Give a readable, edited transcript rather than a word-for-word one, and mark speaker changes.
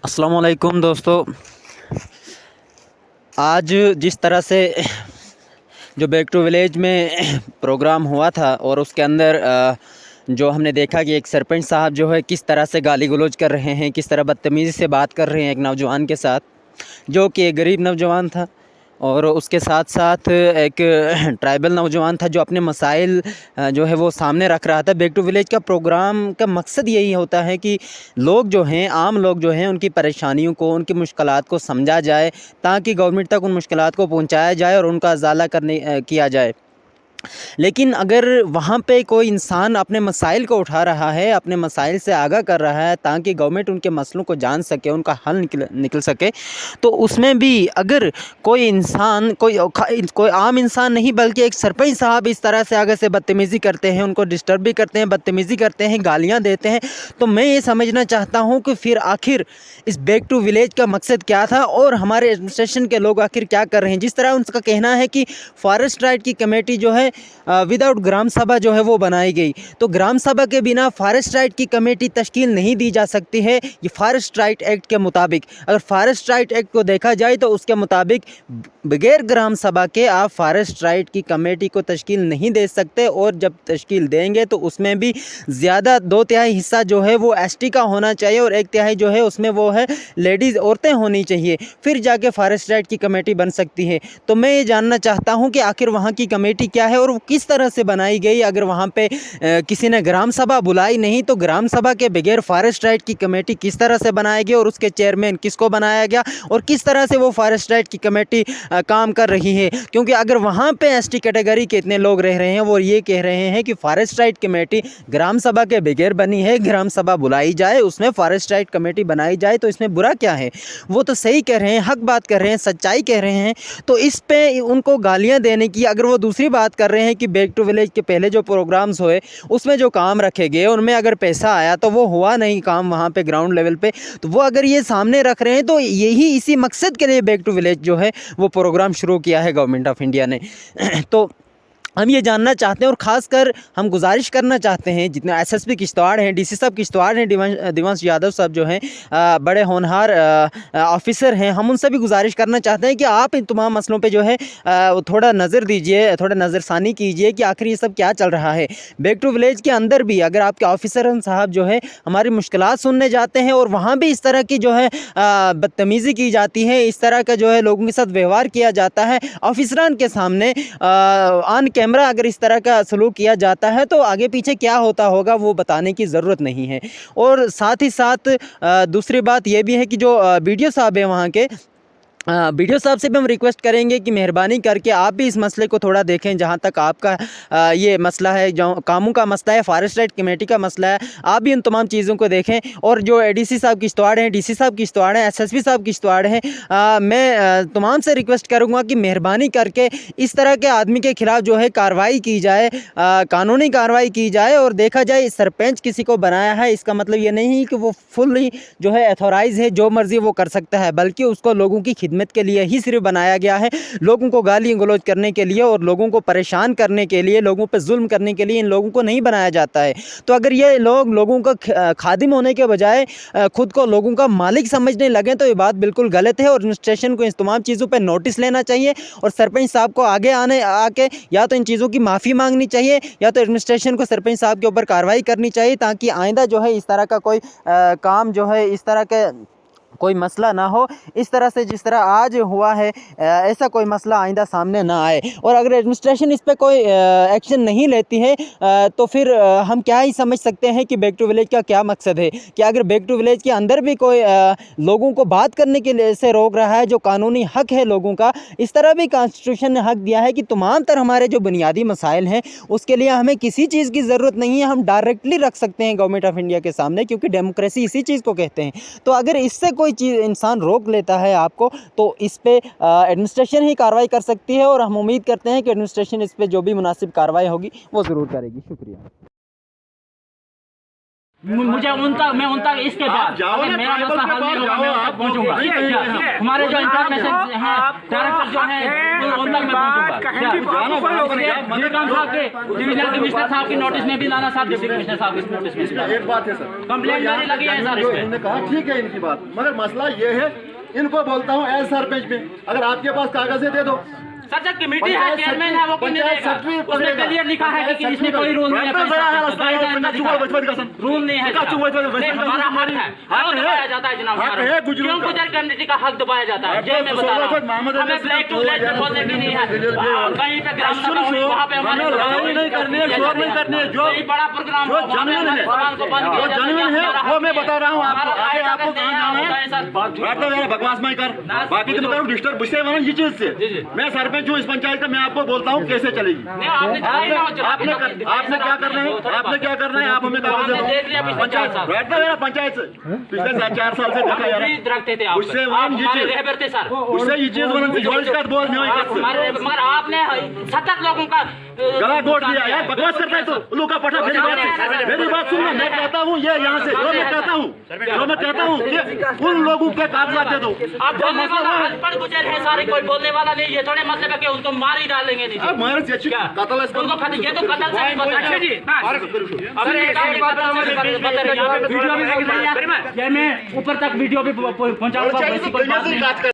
Speaker 1: अस्सलाम वालेकुम दोस्तों। आज जिस तरह से जो बैक टू विलेज में प्रोग्राम हुआ था और उसके अंदर जो हमने देखा कि एक सरपंच साहब जो है किस तरह से गाली गलौज कर रहे हैं, किस तरह बदतमीज़ी से बात कर रहे हैं एक नौजवान के साथ, जो कि एक गरीब नौजवान था। और उसके साथ साथ एक ट्राइबल नौजवान था जो अपने मसाइल जो है वो सामने रख रहा था। बैक टू विलेज का प्रोग्राम का मकसद यही होता है कि लोग जो हैं, आम लोग जो हैं, उनकी परेशानियों को, उनकी मुश्किलात को समझा जाए, ताकि गवर्नमेंट तक उन मुश्किलात को पहुंचाया जाए और उनका अज़ाला किया जाए। लेकिन अगर वहाँ पे कोई इंसान अपने मसाइल को उठा रहा है, अपने मसाइल से आगाह कर रहा है ताकि गवर्नमेंट उनके मसलों को जान सके, उनका हल निकल सके, तो उसमें भी अगर कोई इंसान, कोई आम इंसान नहीं बल्कि एक सरपंच साहब इस तरह से आगे से बदतमीज़ी करते हैं, उनको डिस्टर्ब भी करते हैं, बदतमीज़ी करते हैं, गालियाँ देते हैं, तो मैं ये समझना चाहता हूँ कि फिर आखिर इस बैक टू विलेज का मकसद क्या था और हमारे एडमिनिस्ट्रेशन के लोग आखिर क्या कर रहे हैं। जिस तरह उनका कहना है कि फॉरेस्ट राइट की कमेटी जो है विदाउट ग्राम सभा जो है वो बनाई गई, तो ग्राम सभा के बिना फॉरेस्ट राइट की कमेटी तश्कील नहीं दी जा सकती है। ये फॉरेस्ट राइट एक्ट के मुताबिक, अगर फॉरेस्ट राइट एक्ट को देखा जाए तो उसके मुताबिक बगैर ग्राम सभा के आप फॉरेस्ट राइट की कमेटी को तश्कील नहीं दे सकते, और जब तश्कील देंगे तो उसमें भी ज़्यादा 2/3 हिस्सा जो है वो एसटी का होना चाहिए और 1/3 जो है उसमें वो है लेडीज़, औरतें होनी चाहिए, फिर जाके फॉरेस्ट राइट की कमेटी बन सकती है। तो मैं ये जानना चाहता हूँ कि आखिर वहाँ की कमेटी क्या है और वो किस तरह से बनाई गई। अगर वहाँ पे किसी ने ग्राम सभा बुलाई नहीं, तो ग्राम सभा के बगैर फॉरेस्ट राइट की कमेटी किस तरह से बनाई गई और उसके चेयरमैन किसको बनाया गया और किस तरह से वो फॉरेस्ट राइट की कमेटी काम कर रही है। क्योंकि अगर वहाँ पे एसटी कैटेगरी के इतने लोग रह रहे हैं, वो ये कह रहे हैं कि फॉरेस्ट राइट कमेटी ग्राम सभा के बगैर बनी है, ग्राम सभा बुलाई जाए, उसमें फॉरेस्ट राइट कमेटी बनाई जाए, तो इसमें बुरा क्या है। वो तो सही कह रहे हैं, हक बात कर रहे हैं, सच्चाई कह रहे हैं, तो इस पे उनको गालियाँ देने की, अगर वो दूसरी बात कर रहे हैं कि बैक टू विलेज के पहले जो प्रोग्राम्स हुए उसमें जो काम रखे गए उनमें अगर पैसा आया तो वो हुआ नहीं काम वहाँ पे ग्राउंड लेवल पे, तो वो अगर ये सामने रख रहे हैं तो यही इसी मकसद के लिए बैक टू विलेज जो है वो प्रोग्राम शुरू किया है गवर्नमेंट ऑफ इंडिया ने। तो हम ये जानना चाहते हैं और ख़ासकर हम गुजारिश करना चाहते हैं, जितने एसएसपी किश्तवाड़ हैं, डीसी साहब किश्तवाड़ हैं, दिवंश यादव साहब जो हैं बड़े होनहार ऑफिसर हैं, हम उनसे भी गुजारिश करना चाहते हैं कि आप इन तमाम मसलों पे जो है थोड़ा नज़र दीजिए, थोड़ा नज़रसानी कीजिए कि आखिर ये सब क्या चल रहा है। बैक टू विलेज के अंदर भी अगर आपके ऑफिसर साहब जो है हमारी मुश्किलात सुनने जाते हैं और वहाँ भी इस तरह की जो है बदतमीज़ी की जाती है, इस तरह का जो है लोगों के साथ व्यवहार किया जाता है ऑफिसरान के सामने, ऑन कैमरा अगर इस तरह का सलूक किया जाता है, तो आगे पीछे क्या होता होगा वो बताने की ज़रूरत नहीं है। और साथ ही साथ दूसरी बात ये भी है कि जो बीडीओ साहब हैं वहाँ के, बीडीओ साहब से भी हम रिक्वेस्ट करेंगे कि मेहरबानी करके आप भी इस मसले को थोड़ा देखें। जहाँ तक आपका ये मसला है, जो कामों का मसला है, फॉरेस्ट राइट कमेटी का मसला है, आप भी इन तमाम चीज़ों को देखें। और जो एडीसी साहब किश्तवाड़ हैं, डीसी साहब किश्तवाड़ हैं, एसएसपी साहब किश्तवाड़ हैं, मैं तमाम से रिक्वेस्ट करूँगा कि मेहरबानी करके इस तरह के आदमी के ख़िलाफ़ जो है कार्रवाई की जाए, कानूनी कार्रवाई की जाए। और देखा जाए सरपंच किसी को बनाया है, इसका मतलब ये नहीं कि वो फुल्ली जो है अथोराइज़ है, जो मर्ज़ी वो कर सकता है, बल्कि उसको लोगों की खिदमत के लिए ही सिर्फ बनाया गया है, लोगों को गाली गलौज करने के लिए और लोगों को परेशान करने के लिए, लोगों पर जुल्म करने के लिए इन लोगों को नहीं बनाया जाता है। तो अगर ये लोग लोगों का खादिम होने के बजाय खुद को लोगों का मालिक समझने लगे तो ये बात बिल्कुल गलत है और एडमिनिस्ट्रेशन को इस तमाम चीज़ों पर नोटिस लेना चाहिए और सरपंच साहब को आगे आके या तो इन चीज़ों की माफ़ी मांगनी चाहिए या तो एडमिनिस्ट्रेशन को सरपंच साहब के ऊपर कार्रवाई करनी चाहिए, ताकि आइंदा जो है इस तरह का कोई काम जो है, इस तरह के कोई मसला ना हो, इस तरह से जिस तरह आज हुआ है ऐसा कोई मसला आइंदा सामने ना आए। और अगर एडमिनिस्ट्रेशन इस पे कोई एक्शन नहीं लेती है तो फिर हम क्या ही समझ सकते हैं कि बैक टू विलेज का क्या मकसद है। कि अगर बैक टू विलेज के अंदर भी कोई लोगों को बात करने के लिए से रोक रहा है, जो कानूनी हक है लोगों का, इस तरह भी कॉन्स्टिट्यूशन ने हक दिया है कि तमाम तर हमारे जो बुनियादी मसाइल हैं उसके लिए हमें किसी चीज़ की ज़रूरत नहीं है, हम डायरेक्टली रख सकते हैं गवर्नमेंट ऑफ इंडिया के सामने, क्योंकि डेमोक्रेसी इसी चीज़ को कहते हैं। तो अगर इससे कोई चीज़ इंसान रोक लेता है आपको, तो इस पे एडमिनिस्ट्रेशन ही कार्रवाई कर सकती है और हम उम्मीद करते हैं कि एडमिनिस्ट्रेशन इस पे जो भी मुनासिब कार्रवाई होगी वो ज़रूर करेगी। शुक्रिया।
Speaker 2: मुझे मैं उन तक इसके बाद अगर मेरा मसला हल नहीं होगा मैं उन तक पहुंचूंगा। हमारे जो इंफॉर्मेशन है डायरेक्टर जो है उन तक मैं पहुंचूंगा। डिविजनल कमिश्नर साहब की नोटिस में भी लाना साहब, डिप्टी कमिश्नर साहब की नोटिस में
Speaker 3: एक बात है सर,
Speaker 2: कंप्लेंट मेरी लगी है सर।
Speaker 3: इन्होंने कहा ठीक है इनकी बात, मगर मसला ये है, इनको बोलता हूँ एज सरपंच में अगर आपके पास कागज है दे दो।
Speaker 2: सर जब कमेटी है चेयरमैन है वो क्यों नहीं देगा? उसमें क्लियर लिखा है कि इसमें कोई रूल नहीं है, रूल नहीं है, हमारा हक है, हक दबाया जाता है जनाब। क्यों गुजर कम्युनिटी का हक दबाया जाता है? जय मैं बता रहा हूँ, हमें ब्लैक टू ब्लैक में बोलने की नहीं है। कहीं पे ग्राम सभा हुई वहाँ पे हमारे कोई बड़ा प्रोग्राम सामान को बंद किया जाता है,
Speaker 3: वो मैं बता रहा हूँ आपको बकवास मैं कर, बाकी तो बताऊँ डिस्टर्ब गुस्से वाला ये चीज से मैं सरपंच हूँ इस पंचायत का, मैं आपको बोलता हूँ कैसे चलेगी। आपने क्या करना है, आपने क्या करना है, आप हमें पंचायत से पिछले 4 साल से देखा जा रहा है उससे उससे ये चीज मगर
Speaker 2: आपने 70 लोगों का
Speaker 3: गला घोट दिया यार, बकवास करता है तो लू का पटा। मेरी बात सुनना, मैं कहता हूँ ये यहाँ से जो मैं कहता हूँ कि उन लोगों के कागजात दे दो।
Speaker 2: आप बोलने वाला अनपढ़ गुजर है सारे, कोई बोलने वाला नहीं, ये थोड़े मतलब है कि उनको मार ही डालेंगे नहीं। उनको खत्म, ये तो कतल से भी बता जी। मैं ऊपर तक वीडियो भी पहुंचाऊंगा।